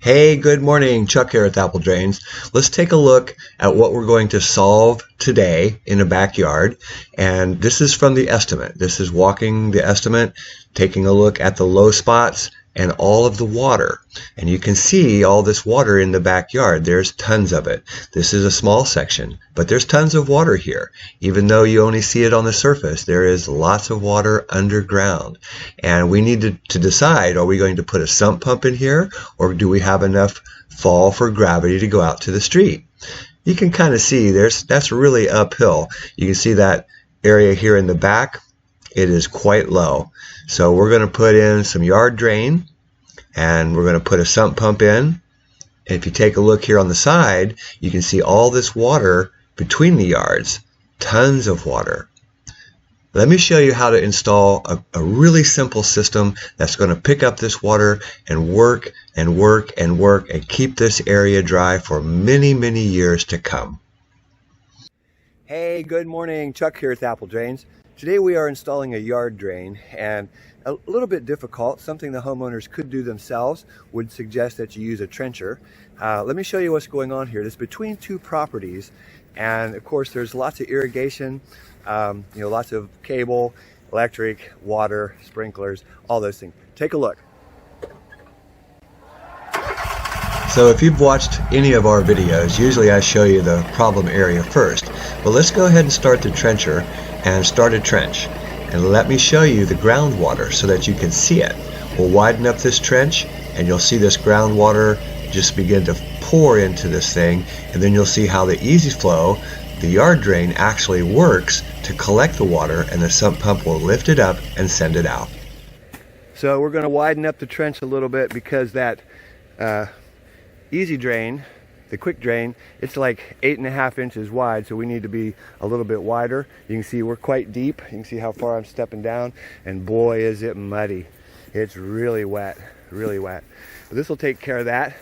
Hey, good morning. Chuck here at Apple Drains. Let's take a look at what we're going to solve today in a backyard. And this is from the estimate. This is walking the estimate, taking a look at the low spots and all of the water. And you can see all this water in the backyard. There's tons of it. This is a small section, but there's tons of water here. Even though you only see it on the surface, there is lots of water underground. And we need to decide, are we going to put a sump pump in here, or do we have enough fall for gravity to go out to the street? You can kind of see that's really uphill. You can see that area here in the back. It is quite low. So we're going to put in some yard drain, and we're going to put a sump pump in. And if you take a look here on the side, you can see all this water between the yards, tons of water. Let me show you how to install a really simple system that's going to pick up this water and work and work and work and keep this area dry for many, many years to come. Hey, good morning. Chuck here at Apple Drains. Today we are installing a yard drain, and a little bit difficult, something the homeowners could do themselves. Would suggest that you use a trencher. Let me show you what's going on here. It's between two properties, and of course there's lots of irrigation, lots of cable, electric, water, sprinklers, all those things. Take a look. So if you've watched any of our videos, usually I show you the problem area first. But let's go ahead and start the trencher and start a trench. And let me show you the groundwater so that you can see it. We'll widen up this trench and you'll see this groundwater just begin to pour into this thing, and then you'll see how the easy flow, the yard drain, actually works to collect the water, and the sump pump will lift it up and send it out. So we're going to widen up the trench a little bit because that easy drain, the quick drain, it's like 8.5 inches wide, so we need to be a little bit wider. You can see we're quite deep. You can see how far I'm stepping down, and boy is it muddy. It's really wet, really wet. But this will take care of that,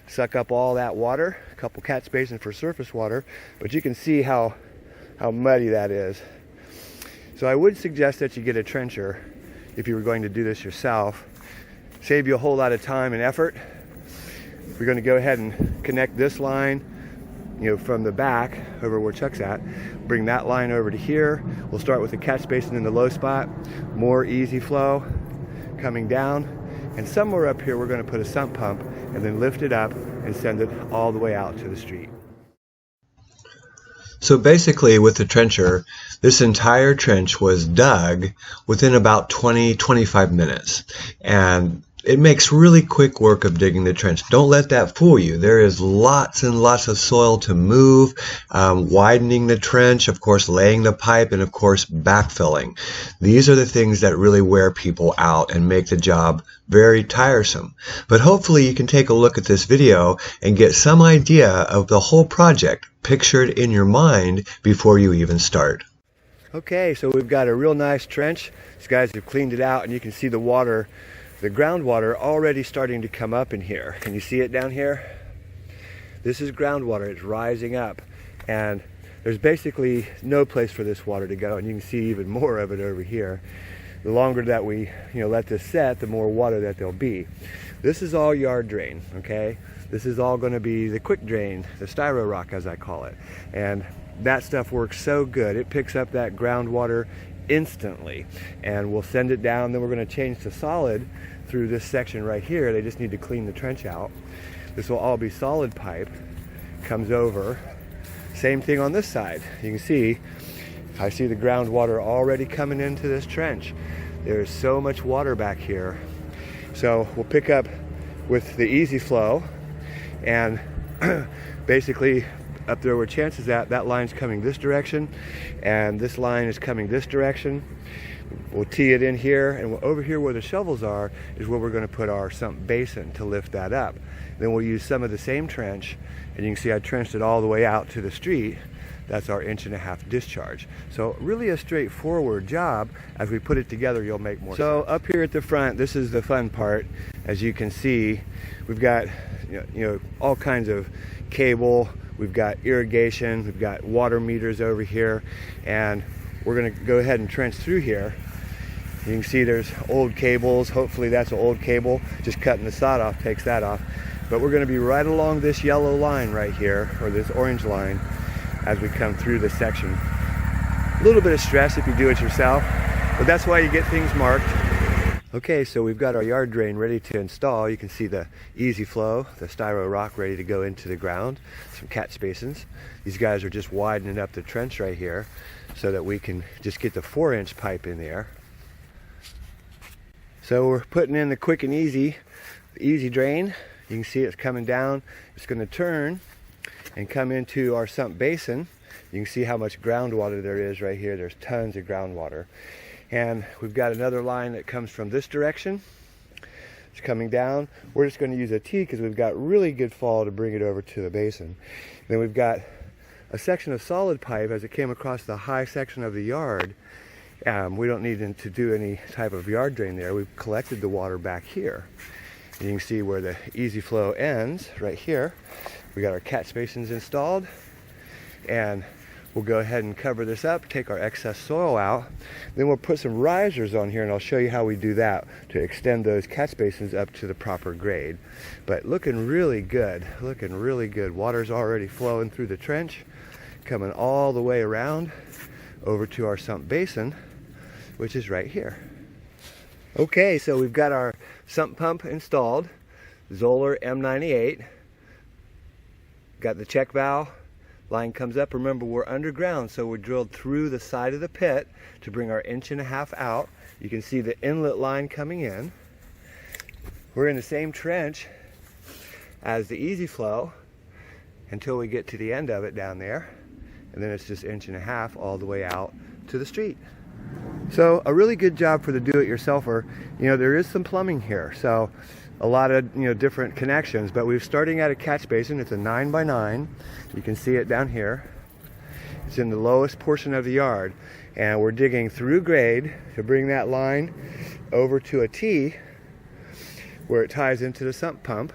suck up all that water, a couple catch basins for surface water, but you can see how muddy that is. So I would suggest that you get a trencher if you were going to do this yourself. Save you a whole lot of time and effort. We're going to go ahead and connect this line, from the back over where Chuck's at. Bring that line over to here. We'll start with the catch basin in the low spot. More easy flow coming down. And somewhere up here we're going to put a sump pump and then lift it up and send it all the way out to the street. So basically with the trencher, this entire trench was dug within about 20-25 minutes. And it makes really quick work of digging the trench. Don't let that fool you. There is lots and lots of soil to move, widening the trench, of course laying the pipe, and of course backfilling. These are the things that really wear people out and make the job very tiresome. But hopefully you can take a look at this video and get some idea of the whole project pictured in your mind before you even start. Okay, so we've got a real nice trench. These guys have cleaned it out, and you can see the water, the groundwater already starting to come up in here. Can you see it down here? This is groundwater. It's rising up, and there's basically no place for this water to go, and you can see even more of it over here. The longer that we let this set, the more water that there'll be. This is all yard drain, okay? This is all going to be the quick drain, the Styro-Rock as I call it. And that stuff works so good. It picks up that groundwater instantly, and we'll send it down. Then we're going to change to solid through this section right here. They just need to clean the trench out. This will all be solid pipe, comes over. Same thing on this side. You can see, I see the groundwater already coming into this trench. There's so much water back here. So we'll pick up with the easy flow, and basically up there where chances at, that line's coming this direction, and this line is coming this direction. We'll tee it in here, and over here where the shovels are is where we're going to put our sump basin to lift that up. Then we'll use some of the same trench, and you can see I trenched it all the way out to the street. That's our 1.5-inch discharge. So really a straightforward job. As we put it together, you'll make more sense. So up here at the front, this is the fun part. As you can see, we've got all kinds of cable. We've got irrigation. We've got water meters over here, and we're going to go ahead and trench through here. You can see there's old cables. Hopefully that's an old cable. Just cutting the sod off takes that off. but we're going to be right along this yellow line right here, or this orange line, as we come through this section. A little bit of stress if you do it yourself, but that's why you get things marked. Okay, so we've got our yard drain ready to install. You can see the easy flow, the Styro-Rock ready to go into the ground, some catch basins. These guys are just widening up the trench right here so that we can just get the 4-inch pipe in there. So we're putting in the quick and easy drain. You can see it's coming down. It's going to turn and come into our sump basin. You can see how much groundwater there is right here. There's tons of groundwater. And we've got another line that comes from this direction. It's coming down. We're just going to use a T because we've got really good fall to bring it over to the basin. Then we've got a section of solid pipe as it came across the high section of the yard. We don't need to do any type of yard drain there. We've collected the water back here. And you can see where the easy flow ends right here. We got our catch basins installed, and we'll go ahead and cover this up, take our excess soil out. Then we'll put some risers on here, and I'll show you how we do that to extend those catch basins up to the proper grade. But looking really good, looking really good. Water's already flowing through the trench, coming all the way around over to our sump basin, which is right here. Okay, so we've got our sump pump installed, Zoller M98. Got the check valve. Line comes up. Remember, we're underground, so we're drilled through the side of the pit to bring our 1.5 inches out. You can see the inlet line coming in. We're in the same trench as the easy flow until we get to the end of it down there, and then it's just 1.5 inches all the way out to the street. So a really good job for the do-it-yourselfer. You know, there is some plumbing here, so a lot of different connections, but we're starting at a catch basin. It's a 9x9. You can see it down here. It's in the lowest portion of the yard, and we're digging through grade to bring that line over to a T where it ties into the sump pump.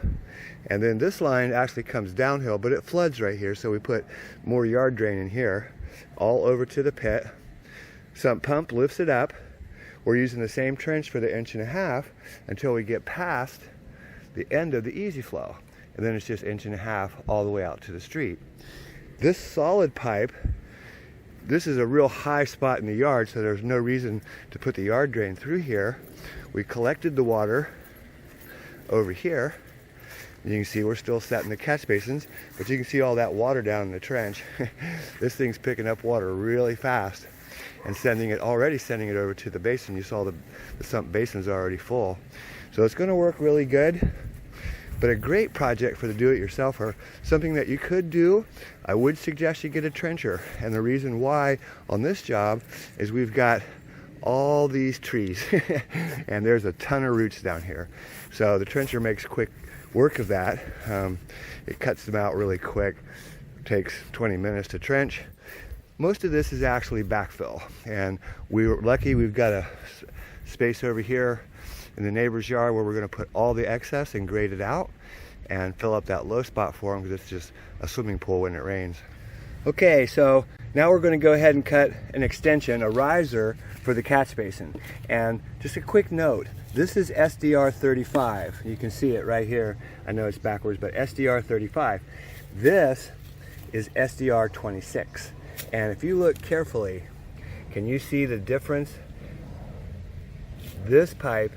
And then this line actually comes downhill, but it floods right here, so we put more yard drain in here all over to the pit. Sump pump lifts it up. We're using the same trench for the 1.5 inches until we get past the end of the easy flow, and then it's just 1.5 inches all the way out to the street. This solid pipe, this is a real high spot in the yard, so there's no reason to put the yard drain through here. We collected the water over here. You can see we're still setting the catch basins, but you can see all that water down in the trench. This thing's picking up water really fast and already sending it over to the basin. You saw the sump basin's already full. So it's going to work really good, but a great project for the do-it-yourselfer. Something that you could do. I would suggest you get a trencher, and the reason why on this job is we've got all these trees and there's a ton of roots down here. So the trencher makes quick work of that. It cuts them out really quick. It takes 20 minutes to trench. Most of this is actually backfill, and we were lucky. We've got a space over here in the neighbor's yard where we're going to put all the excess and grade it out and fill up that low spot for them, because it's just a swimming pool when it rains. Okay, so now we're going to go ahead and cut an extension, a riser for the catch basin. And just a quick note, this is SDR35. You can see it right here. I know it's backwards, but SDR35. This is SDR26. And if you look carefully, can you see the difference? This pipe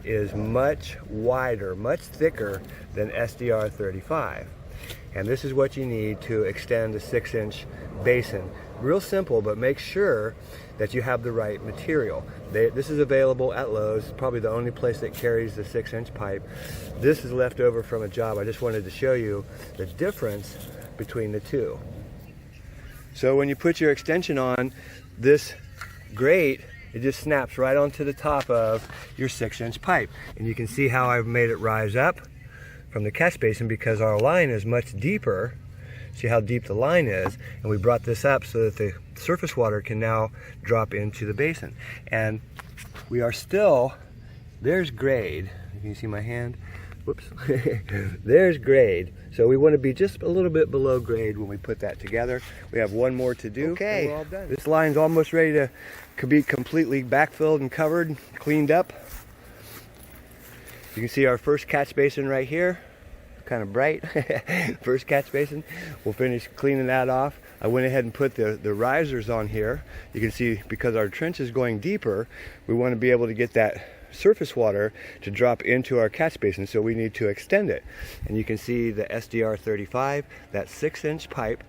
is much wider, much thicker than SDR35. And this is what you need to extend a 6-inch basin. Real simple, but make sure that you have the right material. This is available at Lowe's, probably the only place that carries the 6-inch pipe. This is left over from a job. I just wanted to show you the difference between the two. So when you put your extension on, this grate, it just snaps right onto the top of your 6-inch pipe. And you can see how I've made it rise up from the catch basin because our line is much deeper. See how deep the line is, and we brought this up so that the surface water can now drop into the basin. And we are still, there's grade. Can you see my hand? Whoops. There's grade. So we want to be just a little bit below grade when we put that together. We have one more to do. Okay, we're all done. This line's almost ready to be completely backfilled and covered, cleaned up. You can see our first catch basin right here. kind of bright. First catch basin. We'll finish cleaning that off. I went ahead and put the risers on here. You can see because our trench is going deeper, we want to be able to get that surface water to drop into our catch basin, so we need to extend it. And you can see the SDR35, that 6-inch pipe.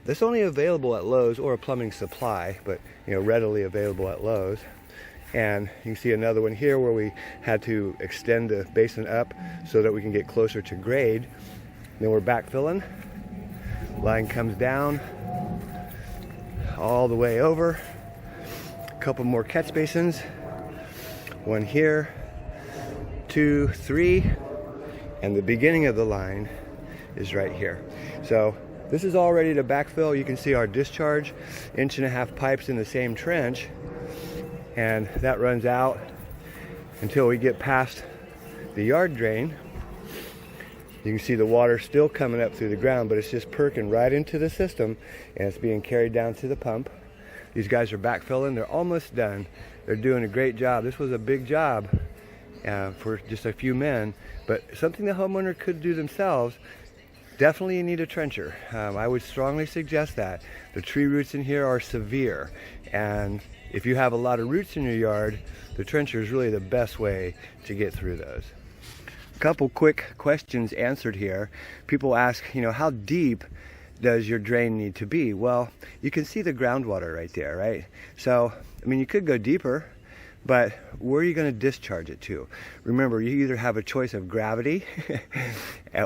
That's only available at Lowe's or a plumbing supply, but readily available at Lowe's. And you can see another one here where we had to extend the basin up so that we can get closer to grade. Then we're backfilling. Line comes down all the way over. A couple more catch basins. One here, 2, 3, and the beginning of the line is right here. So this is all ready to backfill. You can see our discharge, 1.5-inch pipes in the same trench, and that runs out until we get past the yard drain. You can see the water still coming up through the ground, but it's just perking right into the system, and it's being carried down to the pump. These guys are backfilling. They're almost done. They're doing a great job. This was a big job for just a few men, but something the homeowner could do themselves. Definitely you need a trencher. I would strongly suggest that. The tree roots in here are severe, and if you have a lot of roots in your yard, the trencher is really the best way to get through those. A couple quick questions answered here. People ask, how deep does your drain need to be? Well, you can see the groundwater right there, right? So, you could go deeper, but where are you going to discharge it to? Remember, you either have a choice of gravity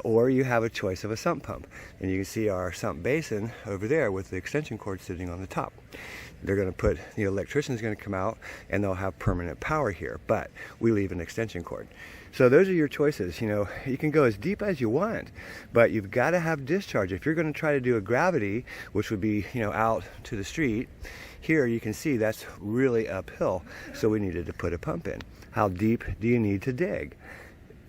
or you have a choice of a sump pump. And you can see our sump basin over there with the extension cord sitting on the top. They're going to put, the electrician's going to come out and they'll have permanent power here, but we leave an extension cord. So those are your choices. You can go as deep as you want, but you've got to have discharge. If you're going to try to do a gravity, which would be, out to the street, here you can see that's really uphill. So we needed to put a pump in. How deep do you need to dig?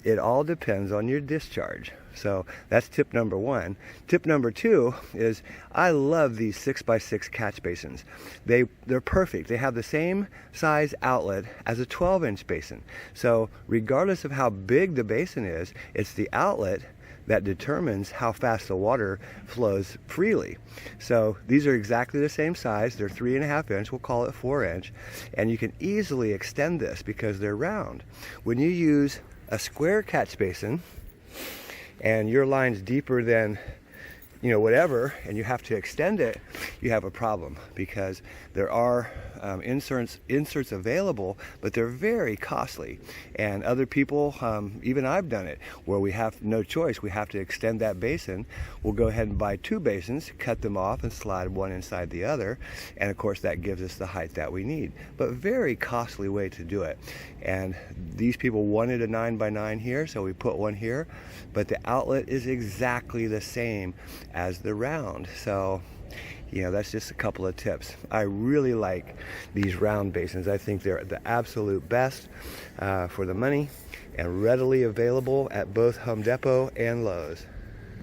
It all depends on your discharge. So that's tip number 1. Tip number 2 is I love these 6x6 catch basins. They're perfect. They have the same size outlet as a 12-inch basin. So regardless of how big the basin is, it's the outlet that determines how fast the water flows freely. So these are exactly the same size. They're 3.5-inch. We'll call it 4-inch. And you can easily extend this because they're round. When you use a square catch basin and your line's deeper than whatever, and you have to extend it, you have a problem because there are inserts available, but they're very costly. And other people, even I've done it, where we have no choice. We have to extend that basin. We'll go ahead and buy 2 basins, cut them off, and slide one inside the other. And of course, that gives us the height that we need. But very costly way to do it. And these people wanted a 9x9 here, so we put one here. But the outlet is exactly the same as the round. So that's just a couple of tips. I really like these round basins. I think they're the absolute best for the money and readily available at both Home Depot and Lowe's.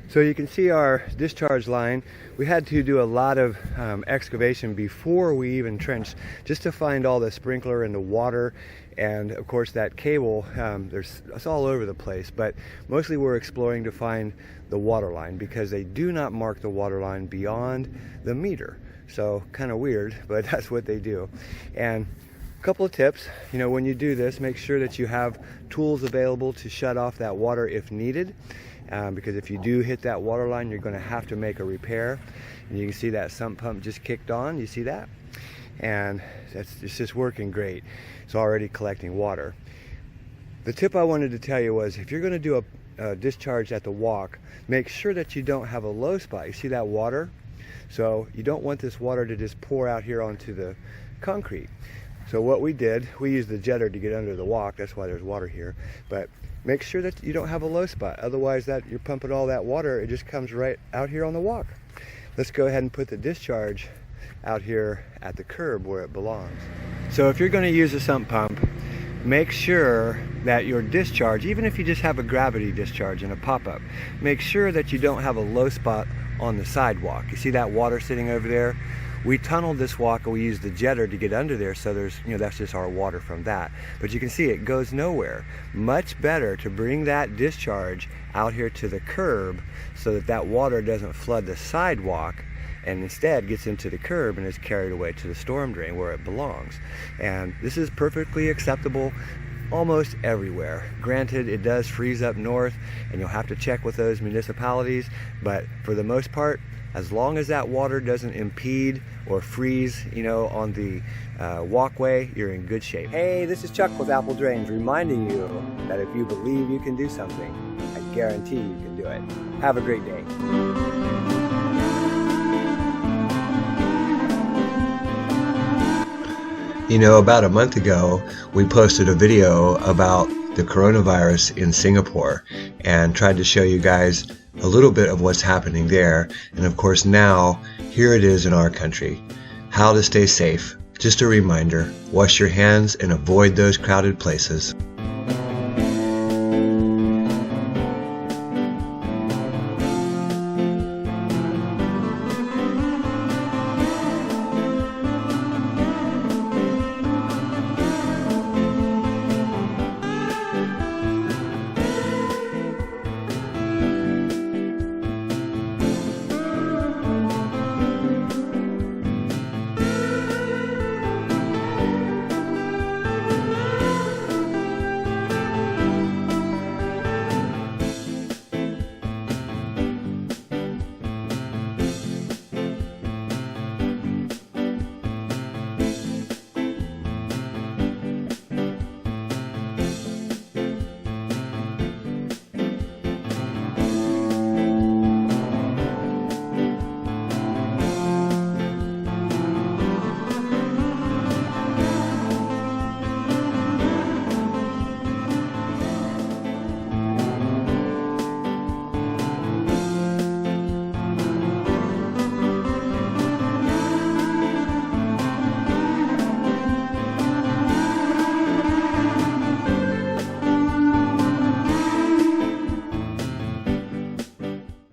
So you can see our discharge line. We had to do a lot of excavation before we even trenched, just to find all the sprinkler and the water. And of course that cable, it's all over the place, but mostly we're exploring to find the water line because they do not mark the water line beyond the meter. So kind of weird, but that's what they do. And a couple of tips, when you do this, make sure that you have tools available to shut off that water if needed. Because if you do hit that water line, you're going to have to make a repair. And you can see that sump pump just kicked on. You see that? And it's just working great. It's already collecting water. The tip I wanted to tell you was if you're going to do a discharge at the walk, make sure that you don't have a low spot. You see that water? So you don't want this water to just pour out here onto the concrete. So what we did, we used the jetter to get under the walk. That's why there's water here. But make sure that you don't have a low spot. Otherwise, that you're pumping all that water, it just comes right out here on the walk. Let's go ahead and put the discharge out here at the curb where it belongs. So if you're going to use a sump pump, make sure that your discharge, even if you just have a gravity discharge and a pop-up, make sure that you don't have a low spot on the sidewalk. You see that water sitting over there? We tunneled this walk and we used the jetter to get under there, so there's, that's just our water from that. But you can see it goes nowhere. Much better to bring that discharge out here to the curb so that that water doesn't flood the sidewalk and instead gets into the curb and is carried away to the storm drain where it belongs. And this is perfectly acceptable almost everywhere. Granted, it does freeze up north and you'll have to check with those municipalities, but for the most part, as long as that water doesn't impede or freeze, on the walkway, you're in good shape. Hey, this is Chuck with Apple Drains, reminding you that if you believe you can do something, I guarantee you can do it. Have a great day. About a month ago, we posted a video about the coronavirus in Singapore and tried to show you guys a little bit of what's happening there. And of course now, here it is in our country. How to stay safe. Just a reminder, wash your hands and avoid those crowded places.